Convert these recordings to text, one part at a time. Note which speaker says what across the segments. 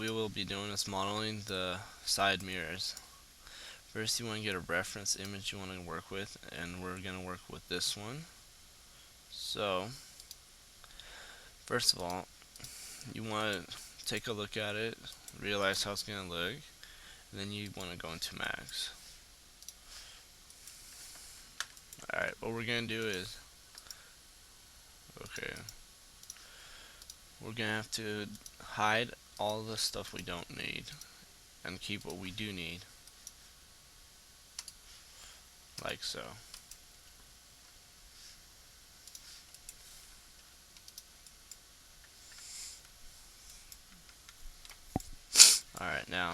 Speaker 1: we will be doing is modeling the side mirrors. First, you want to get a reference image you want to work with, and we're going to work with this one. So, first of all, you want to take a look at it, realize how it's going to look, and then you want to go into Max. Alright, what we're going to do is, okay, we're going to have to hide all the stuff we don't need and keep what we do need, like so. Alright, now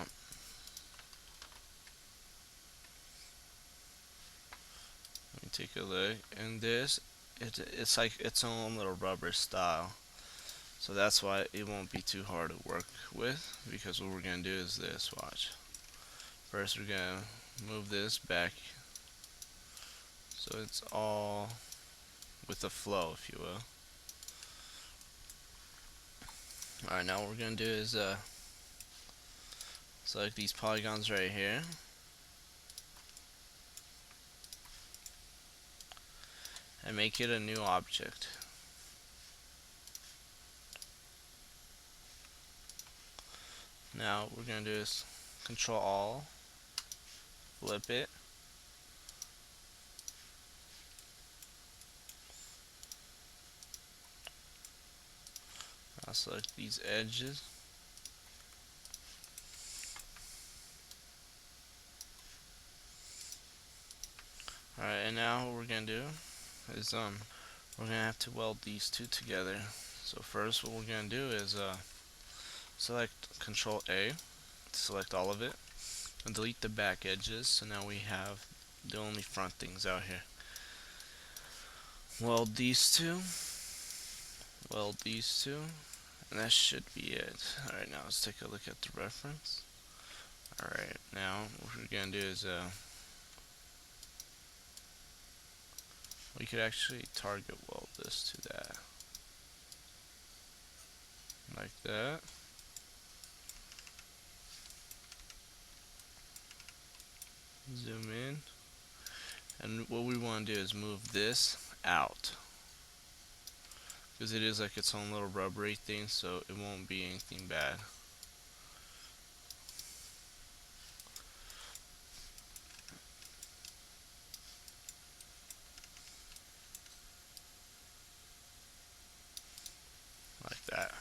Speaker 1: let me take a look, and this, it's like its own little rubber style, so that's why it won't be too hard to work with, because what we're going to do is this, watch. First we're going to move this back so it's all with a flow, if you will. Alright, now what we're going to do is select these polygons right here, and make it a new object. Now what we're going to do is Control Alt, flip it, I'll select these edges, alright, and now what we're going to do is we're going to have to weld these two together. So first what we're going to do is select Control A, select all of it, and delete the back edges, so now we have the only front things out here. Weld these two, and that should be it. Alright, now let's take a look at the reference. Alright, now what we're going to do is we could actually target weld this to that, like that. Zoom in, and what we want to do is move this out, because it is like its own little rubbery thing, so it won't be anything bad. Like that.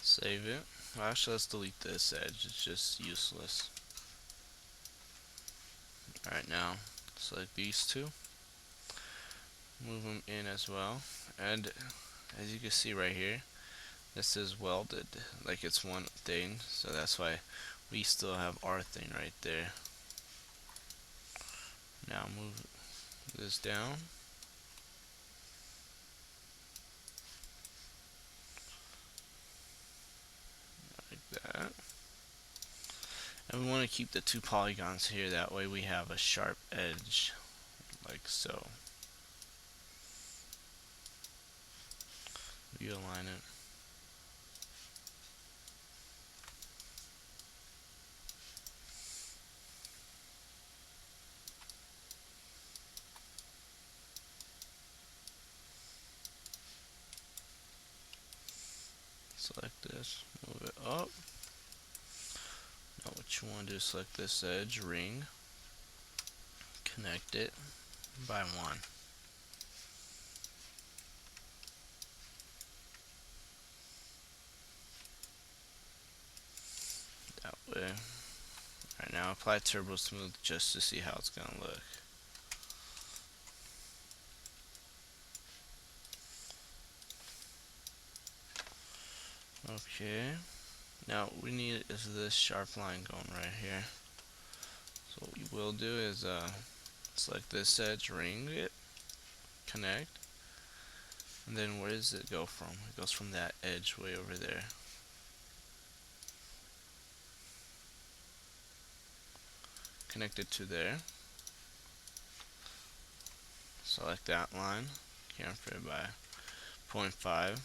Speaker 1: Save it. Well, actually, let's delete this edge, it's just useless. Alright, now select these two, move them in as well, and as you can see right here, this is welded like it's one thing, so that's why we still have our thing right there. Now move this down, like that, and we want to keep the two polygons here, that way we have a sharp edge, like so. You align it. Select this, move it up. Now what you want to do is select this edge, ring, connect it by one. That way. Alright, now apply Turbo Smooth just to see how it's going to look. Okay, now what we need is this sharp line going right here. So what you will do is select this edge, ring it, connect, and then where does it go from? It goes from that edge way over there. Connect it to there. Select that line, camfer it by 0.5.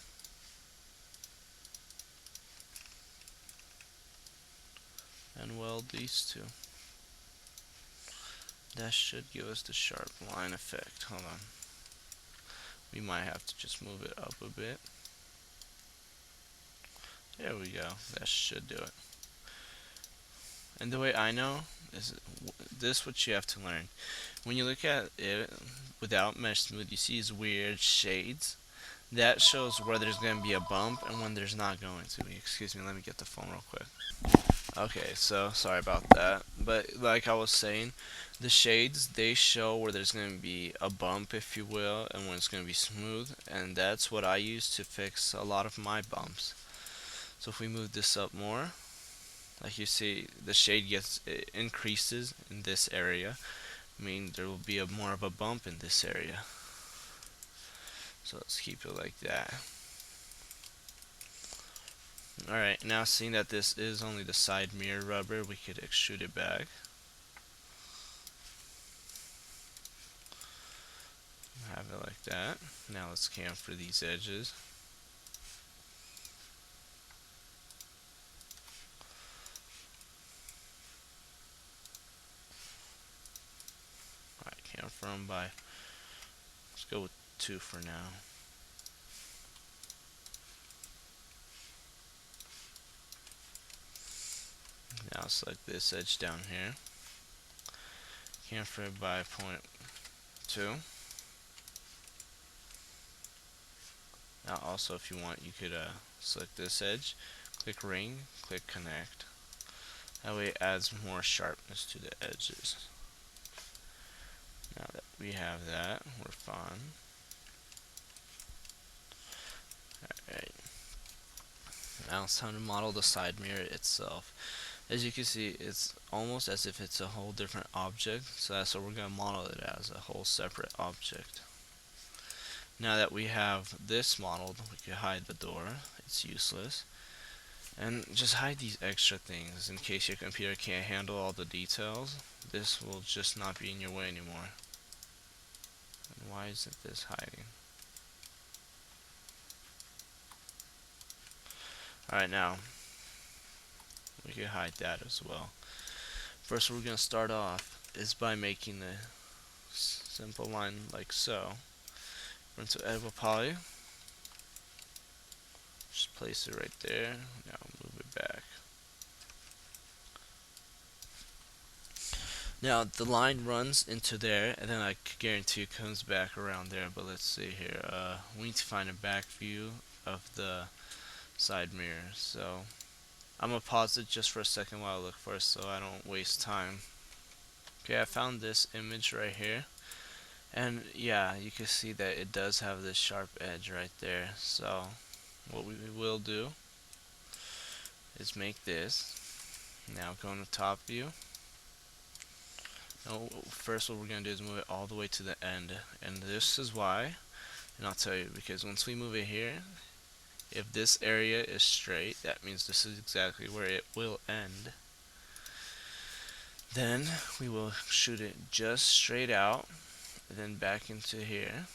Speaker 1: and weld these two. That should give us the sharp line effect. Hold on. We might have to just move it up a bit. There we go. That should do it. And the way I know is this what you have to learn. When you look at it without mesh smooth, you see these weird shades. That shows where there's going to be a bump and when there's not going to be. Excuse me, let me get the phone real quick. Okay, so sorry about that. But like I was saying, the shades, they show where there's going to be a bump, if you will, and when it's going to be smooth. And that's what I use to fix a lot of my bumps. So if we move this up more, like you see, the shade it increases in this area. I mean, there will be more of a bump in this area. So let's keep it like that. Alright, now seeing that this is only the side mirror rubber, we could extrude it back. Have it like that. Now let's chamfer these edges. Alright, chamfer them by, let's go with 2 for now. Now select this edge down here. Chamfer it by 0.2. Now also, if you want, you could select this edge, click ring, click connect. That way it adds more sharpness to the edges. Now that we have that, we're fine. Alright. Now it's time to model the side mirror itself. As you can see, it's almost as if it's a whole different object, so that's what we're going to model it as, a whole separate object. Now that we have this modeled, we can hide the door, it's useless. And just hide these extra things in case your computer can't handle all the details. This will just not be in your way anymore. And why isn't this hiding? Alright, now we can hide that as well. First, we're going to start off is by making a simple line like so. We're into editable poly. Just place it right there. Now move it back. Now the line runs into there, and then I guarantee it comes back around there. But let's see here. We need to find a back view of the side mirror. So I'm gonna pause it just for a second while I look for it, so I don't waste time. Okay, I found this image right here, and yeah, you can see that it does have this sharp edge right there. So what we will do is make this. Now go into top view. Now, first what we're going to do is move it all the way to the end, and this is why, and I'll tell you, because once we move it here, if this area is straight, that means this is exactly where it will end. Then we will shoot it just straight out, and then back into here.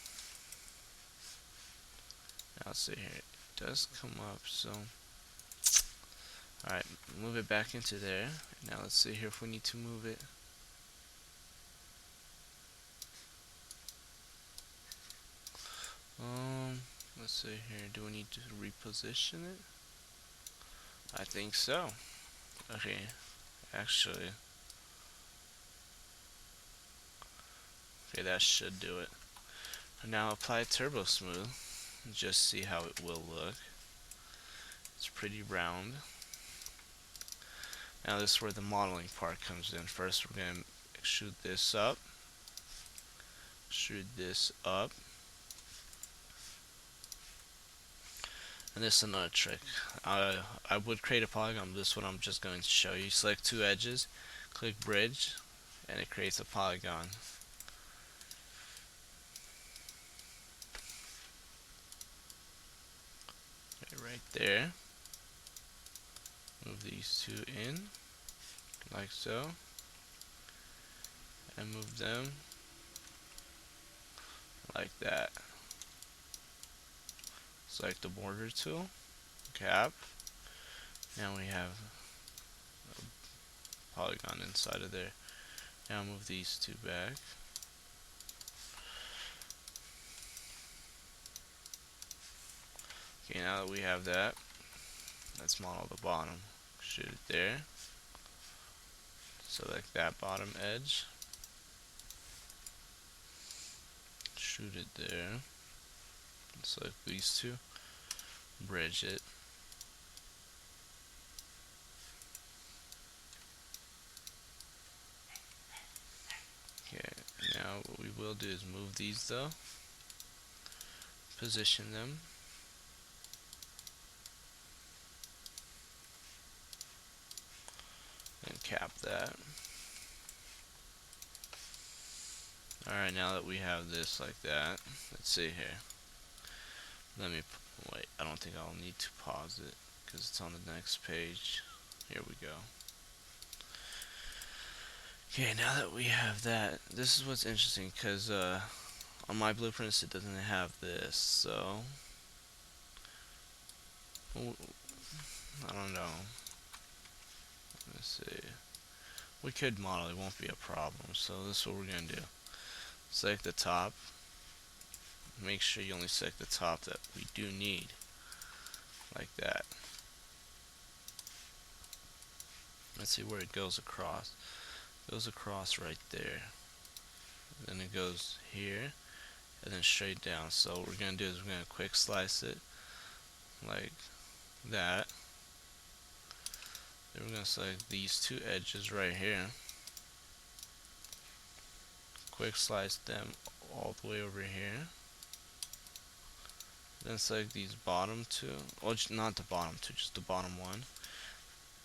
Speaker 1: Now let's see here, it does come up, so alright, move it back into there. Now let's see here if we need to move it. Let's see here, do we need to reposition it? I think so. Okay, actually, okay, that should do it. Now apply Turbo Smooth and just see how it will look. It's pretty round. Now this is where the modeling part comes in. First we're going to extrude this up. Extrude this up. And this is another trick. I would create a polygon, but this one I'm just going to show you. Select two edges, click bridge, and it creates a polygon. Okay, right there. Move these two in, like so, and move them like that. Select the border tool, cap. Now we have polygon inside of there. Now move these two back. Okay, now that we have that, let's model the bottom. Shoot it there. Select that bottom edge. Shoot it there. Select these two. Bridge it. Okay, now what we will do is move these though. Position them. And cap that. Alright, now that we have this like that, let's see here. Let me, wait, I don't think I'll need to pause it because it's on the next page. Here we go. Okay, now that we have that, this is what's interesting because on my blueprints it doesn't have this, so I don't know. Let's see. We could model, it won't be a problem, so this is what we're going to do. Select the top. Make sure you only select the top that we do need. Like that. Let's see where it goes across. It goes across right there. Then it goes here. And then straight down. So what we're going to do is we're going to quick slice it. Like that. Then we're going to select these two edges right here. Quick slice them all the way over here. Then select these bottom two. Well, not the bottom two, just the bottom one.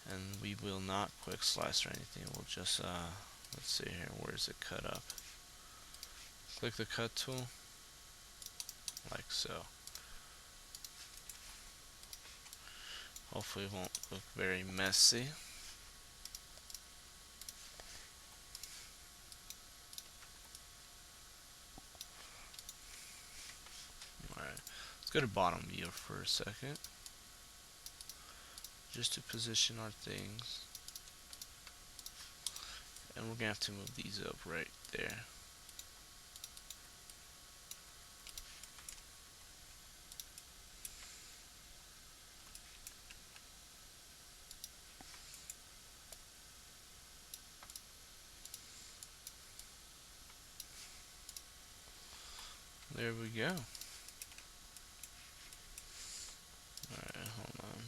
Speaker 1: And we will not quick slice or anything. We'll just, let's see here. Where is it cut up? Click the cut tool. Like so. Hopefully it won't look very messy. Alright, let's go to bottom view for a second. Just to position our things. And we're going to have to move these up right there. There we go. Alright, hold on.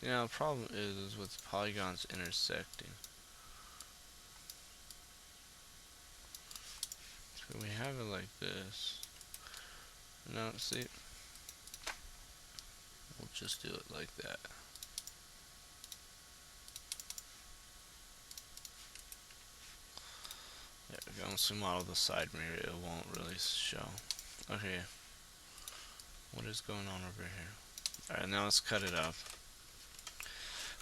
Speaker 1: Yeah, the problem is with polygons intersecting. So we have it like this. Now, see, we'll just do it like that. There we go. Once we model the side mirror, it won't really show. Okay. What is going on over here? Alright, now let's cut it up.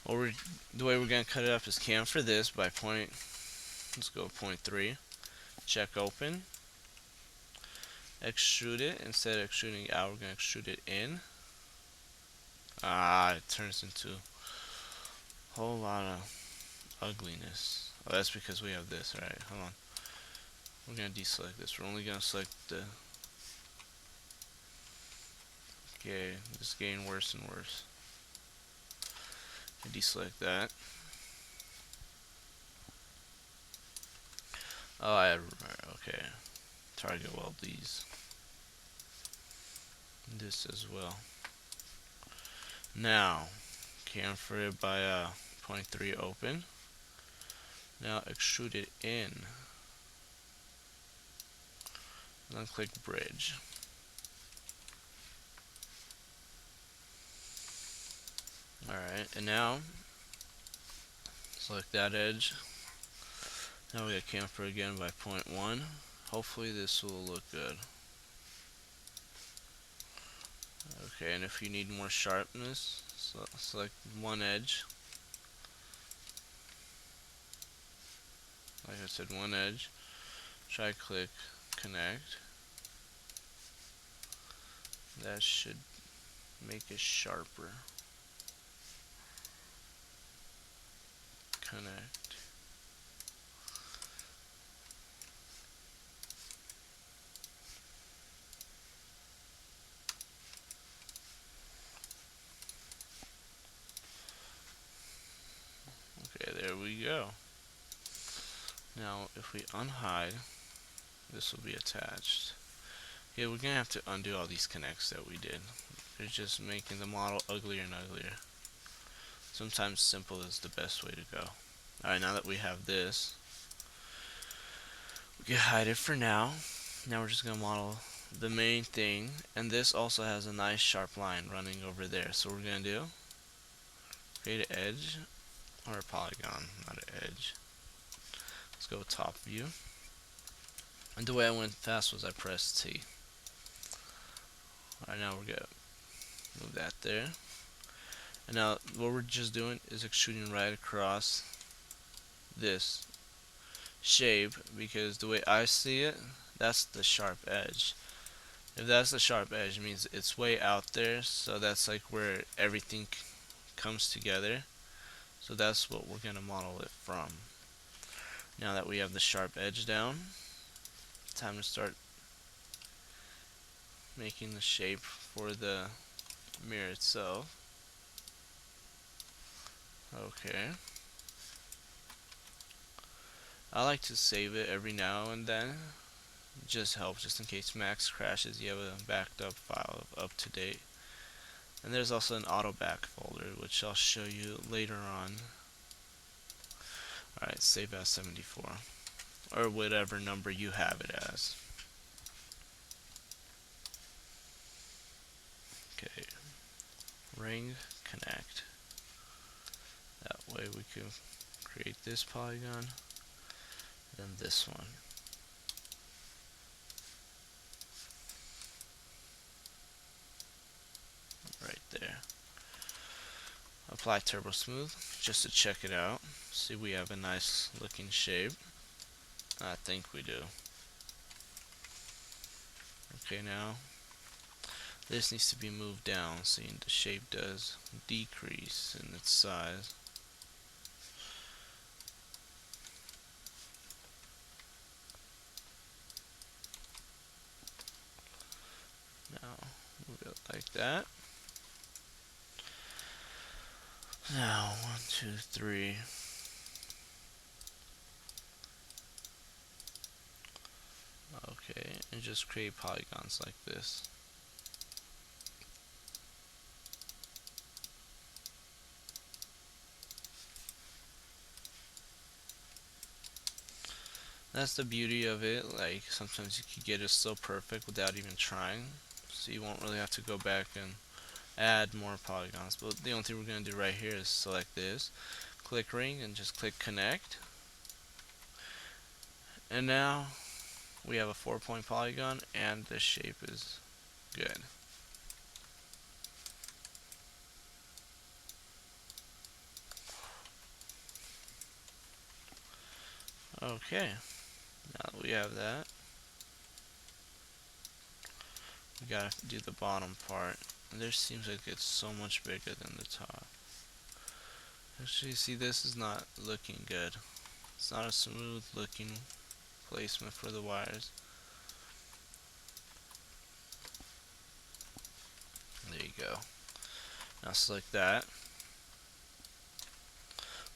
Speaker 1: The way we're going to cut it up is chamfer this by point, let's go 0.3. Check open. Extrude it. Instead of extruding it out, we're going to extrude it in. It turns into a whole lot of ugliness. Oh, that's because we have this. Alright, hold on. We're going to deselect this. We're only going to select the... Okay, it's getting worse and worse. Deselect that. Oh, okay. Target weld these. This as well. Now, chamfer it by 0.3 open. Now extrude it in. Then click bridge. Alright, and now select that edge. Now we got chamfer again by 0.1. Hopefully this will look good. Okay, and if you need more sharpness, select one edge. Like I said, one edge. Try click connect. That should make it sharper. connect. Okay, there we go. Now, if we unhide, this will be attached. Yeah, we're gonna have to undo all these connects that we did. They're just making the model uglier and uglier. Sometimes simple is the best way to go. Alright, now that we have this, we can hide it for now. Now we're just gonna model the main thing, and this also has a nice sharp line running over there. So what we're gonna do, create an edge, or a polygon, not an edge. Let's go top view. And the way I went fast was I pressed T. Alright, now we're gonna move that there. And now what we're just doing is extruding right across this shape, because the way I see it, that's the sharp edge. If that's the sharp edge, it means it's way out there, so that's like where everything comes together. So that's what we're gonna model it from. Now that we have the sharp edge down, time to start making the shape for the mirror itself. Okay. I like to save it every now and then. It just helps, just in case Max crashes, you have a backed up file up to date. And there's also an auto back folder, which I'll show you later on. Alright, save as 74, or whatever number you have it as. Okay, ring connect. That way we can create this polygon, then this one. Right there. Apply turbo smooth just to check it out. See, we have a nice looking shape. I think we do. Okay, now this needs to be moved down, seeing the shape does decrease in its size. Now move it like that. Now 1, 2, 3. Okay, and just create polygons like this. That's the beauty of it. Like, sometimes you can get it so perfect without even trying, so you won't really have to go back and add more polygons. But the only thing we're going to do right here is select this, click ring, and just click connect. And now we have a 4-point polygon, and the shape is good. Okay, now that we have that, we gotta do the bottom part. And this seems like it's so much bigger than the top. Actually, see, this is not looking good. It's not a smooth looking placement for the wires. There you go. Now select that.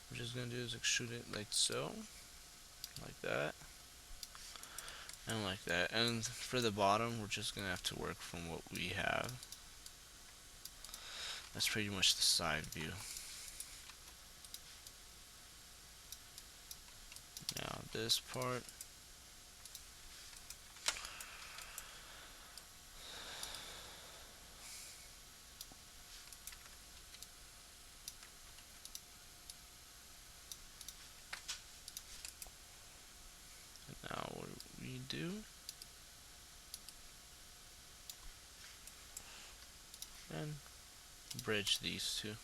Speaker 1: What we're just gonna do is extrude it like so, like that, and like that. And for the bottom, we're just gonna have to work from what we have. That's pretty much the side view. Now this part, now what we do, and bridge these two.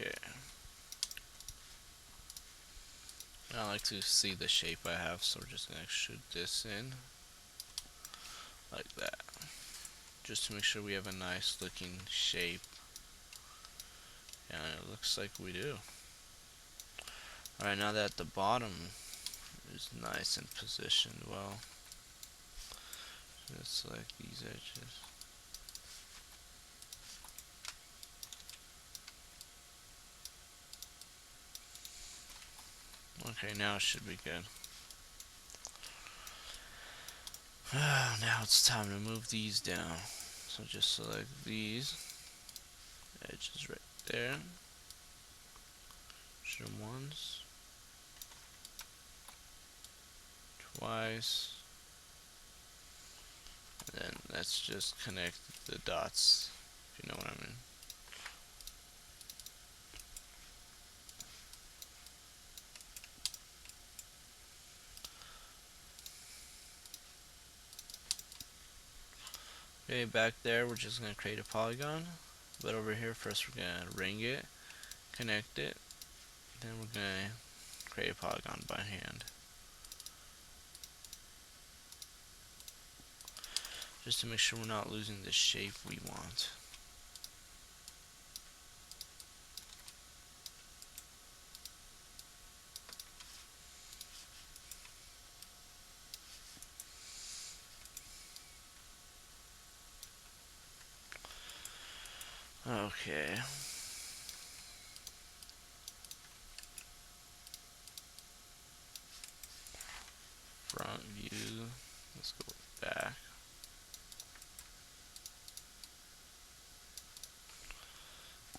Speaker 1: Okay. I like to see the shape I have, so we're just gonna shoot this in like that, just to make sure we have a nice looking shape. And it looks like we do. Alright, now that the bottom is nice and positioned well, just select these edges. Okay, now it should be good. Now it's time to move these down. So just select these edges right there. Shoot them once, twice, and then let's just connect the dots, if you know what I mean. Okay, back there we're just going to create a polygon, but over here first we're going to ring it, connect it, then we're going to create a polygon by hand. Just to make sure we're not losing the shape we want. Okay. Front view. Let's go back.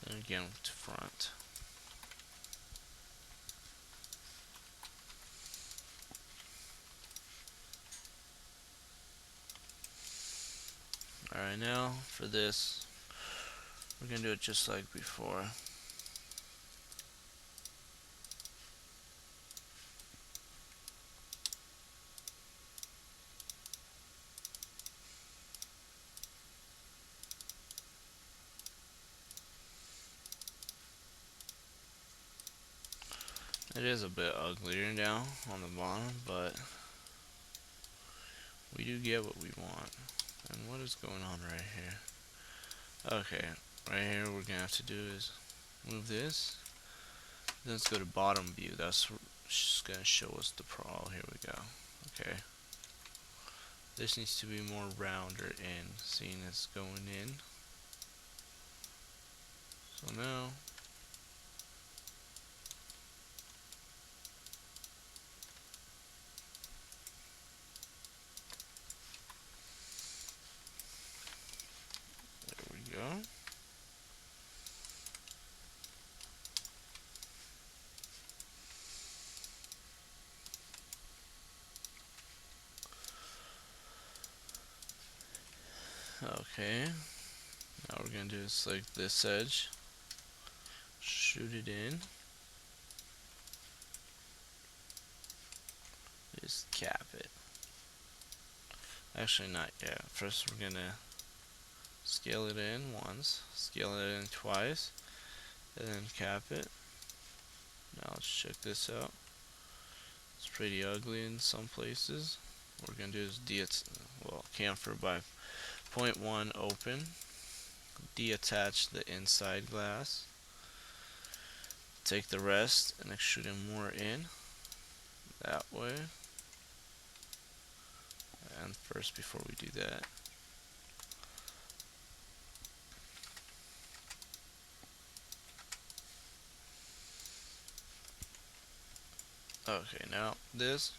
Speaker 1: And again to front. Alright, now for this, we're going to do it just like before. It is a bit uglier now on the bottom, but we do get what we want. And what is going on right here? Okay, right here what we're going to have to do is move this. Then let's go to bottom view. That's just going to show us the pro. Here we go. Okay. This needs to be more rounder in, seeing it's going in. So now, there we go. Okay, now we're going to do is select this edge, shoot it in, just cap it. Actually not yet. First we're going to scale it in once, scale it in twice, and then cap it. Now let's check this out. It's pretty ugly in some places. What we're going to do is chamfer by 0.1 open, deattach the inside glass, take the rest and extrude in more in that way. And first, before we do that, okay, now this,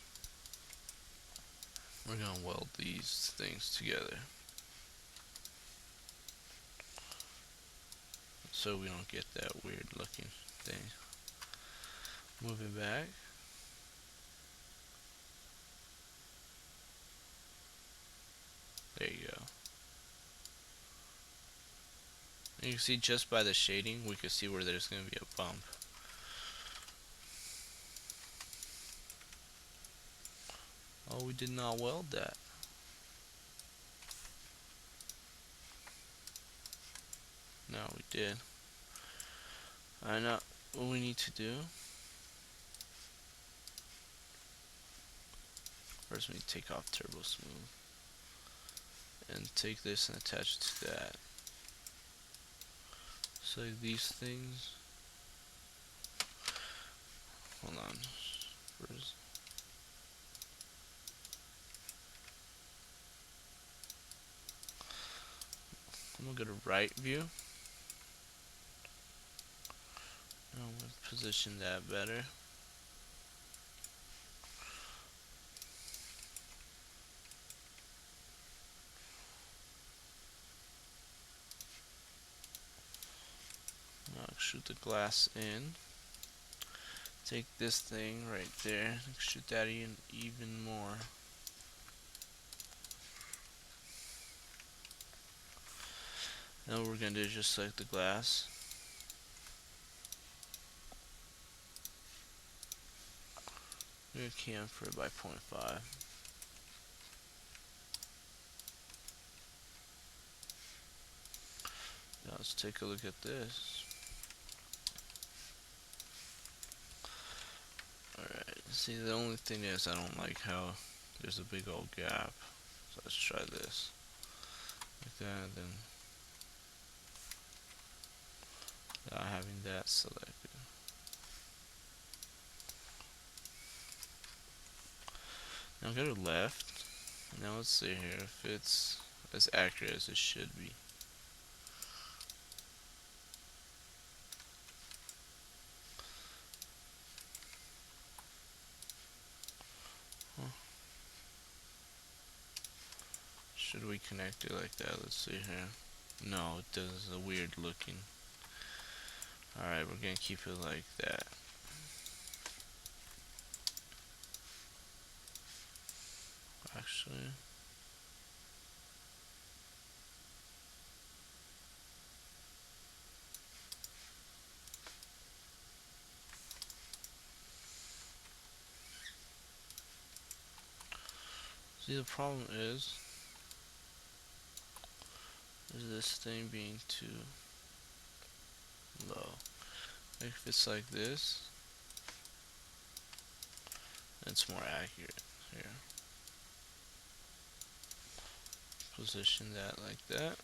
Speaker 1: we're gonna weld these things together so we don't get that weird looking thing. Move it back. There you go. And you can see just by the shading, we can see where there's going to be a bump. Oh, we did not weld that. No, we did. Alright, now what we need to do, first we need to take off Turbo Smooth and take this and attach it to that. So these things, hold on, first, I'm gonna go to right view. I'm gonna position that better. Now shoot the glass in. Take this thing right there, shoot that in even more. Now what we're gonna do is just select the glass. We're gonna chamfer it by 0.5. Now let's take a look at this. Alright, see, the only thing is I don't like how there's a big old gap. So let's try this. Like that, then without having that selected. Now go to left. Now let's see here if it's as accurate as it should be. Huh. Should we connect it like that? Let's see here. No, it does a weird looking. Alright, we're gonna keep it like that. Actually, see, the problem is this thing being too low. If it's like this, it's more accurate. Here, position that like that.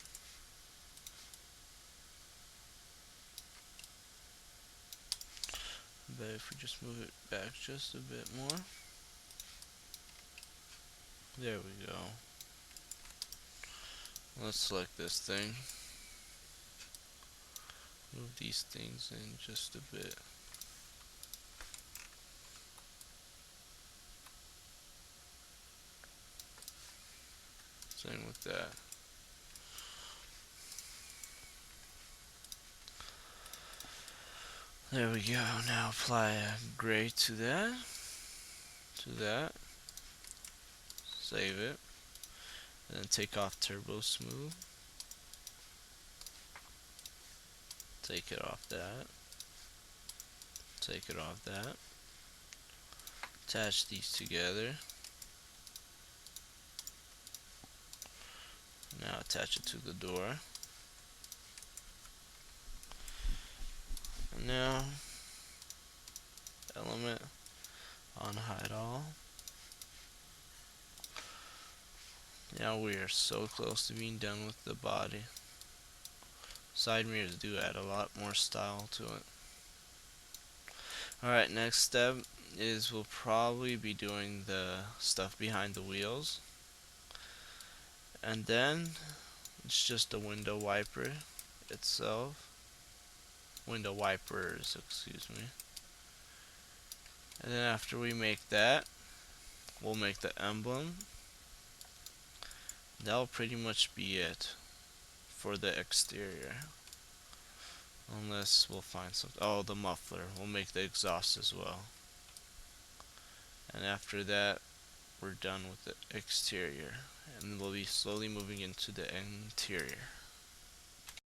Speaker 1: But if we just move it back just a bit more, there we go. Let's select this thing. Move these things in just a bit. Same with that. There we go. Now apply a gray to that. Save it. And then take off Turbo Smooth. Take it off that. Take it off that. Attach these together. Now attach it to the door. And now element on hide all. Now we are so close to being done with the body. Side mirrors do add a lot more style to it. Alright, next step is we'll probably be doing the stuff behind the wheels. And then it's just a window wiper itself. Window wipers, excuse me. And then after we make that, we'll make the emblem. That'll pretty much be it for the exterior. Unless we'll find something. Oh, the muffler. We'll make the exhaust as well. And after that, we're done with the exterior. And we'll be slowly moving into the interior.